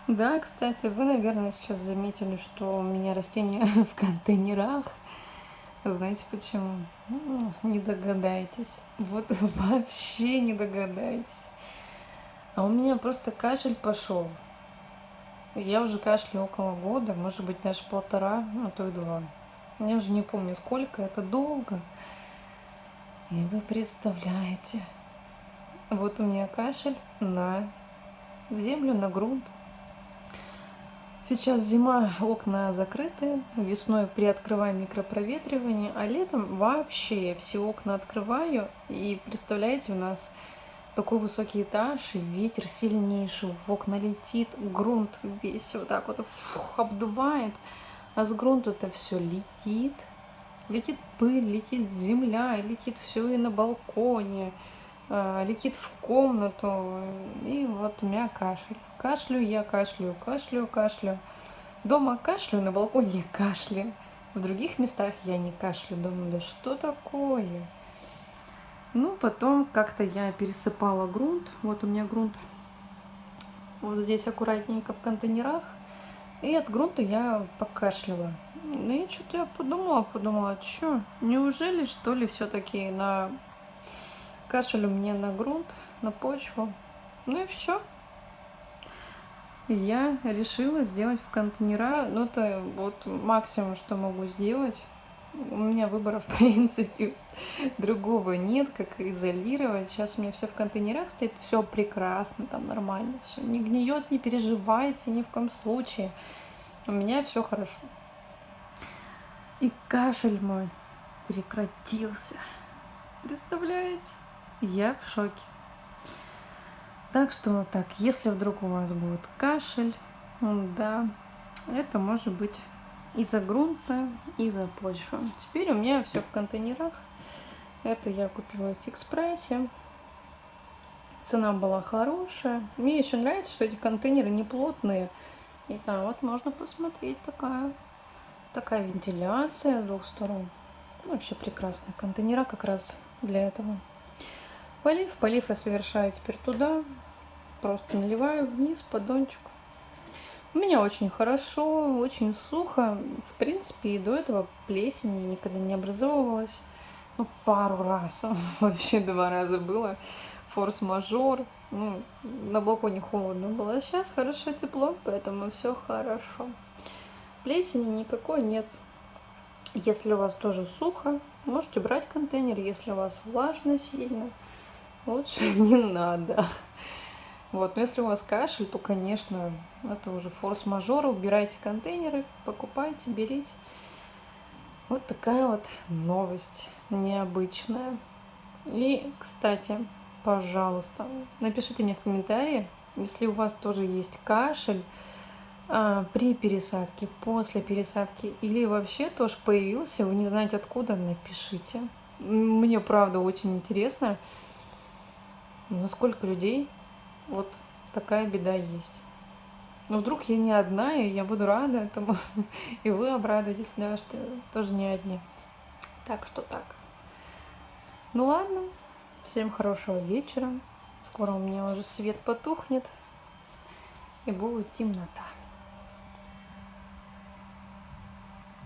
Да, кстати, вы, наверное, сейчас заметили, что у меня растения в контейнерах. Знаете почему? Не догадаетесь. Вот вообще не догадаетесь. А у меня просто кашель пошел. Я уже кашляю около года, может быть, даже полтора, а то и два. Я уже не помню сколько, это долго. И вы представляете, вот у меня кашель в землю, на грунт. Сейчас зима, окна закрыты, весной приоткрываю микропроветривание, а летом вообще я все окна открываю. И представляете, у нас такой высокий этаж, и ветер сильнейший, в окна летит, грунт весь вот так вот обдувает, а с грунта это все летит. Летит пыль, летит земля, летит все и на балконе, летит в комнату. И вот у меня кашель. Кашляю я, кашляю, кашляю, кашляю. Дома кашляю, на балконе кашляю. В других местах я не кашляю. Думаю, да что такое? Ну, потом как-то я пересыпала грунт. Вот у меня грунт вот здесь аккуратненько в контейнерах. И от грунта я покашляла. Ну и что-то я подумала, что, неужели что ли все-таки на кашель у меня на грунт, на почву? Ну и все. Я решила сделать в контейнера, ну это вот максимум, что могу сделать. У меня выбора, в принципе, другого нет, как изолировать. Сейчас у меня все в контейнерах стоит, все прекрасно, там нормально, все не гниет, не переживайте ни в коем случае. У меня все хорошо. И кашель мой прекратился. Представляете? Я в шоке. Так что вот так, если вдруг у вас будет кашель, да, это может быть из-за грунта, из-за почвы. Теперь у меня все в контейнерах. Это я купила в фикс прайсе. Цена была хорошая. Мне еще нравится, что эти контейнеры не плотные. И там вот можно посмотреть, такая вентиляция с двух сторон. Вообще прекрасно. Контейнера как раз для этого. Полив я совершаю теперь туда. Просто наливаю вниз поддончик. У меня очень хорошо, очень сухо. В принципе, и до этого плесени никогда не образовывалась. Ну, пару раз, вообще 2 раза было. Форс-мажор. Ну, на балконе холодно было. А сейчас хорошо, тепло, поэтому все хорошо. Плесени никакой нет. Если у вас тоже сухо, можете брать контейнер. Если у вас влажно сильно, лучше не надо. Вот, но если у вас кашель, то, конечно, это уже форс-мажор. Убирайте контейнеры, покупайте, берите. Вот такая вот новость необычная. И, кстати, пожалуйста, напишите мне в комментарии, если у вас тоже есть кашель при пересадке, после пересадки или вообще тоже появился, вы не знаете откуда, напишите. Мне правда очень интересно, насколько людей вот такая беда есть. Но вдруг я не одна, и я буду рада этому, и вы обрадуетесь, да, что тоже не одни. Так что так. Ну ладно, всем хорошего вечера. Скоро у меня уже свет потухнет, и будет темнота.